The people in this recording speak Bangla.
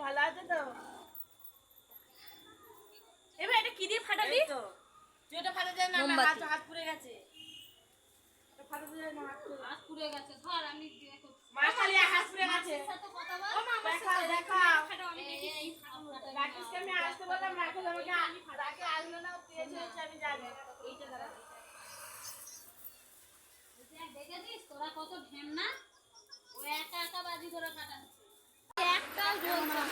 ভালো আছে তো? এবার এটা কি দিয়ে ফাটালি? তো তুই এটা ফাটা যায় না, হাত পুড়ে গেছে। এটা ফাটাতে যায় না, হাত পুড়ে গেছে। ধর আমি দেখো মা খালি হাত পুড়ে গেছে। ও মা দেখা আমি দেখি রাকেশ কে আমি আসতে বললাম, রাকেশ আমাকে আসলো না, পেয়েছে আমি জানি। এইটা দাঁড়া দেখেছিস তোরা কত ঢেম না, ও একা একা বাজি করে ফাটাচ্ছে, একটাও জ্বলছে না।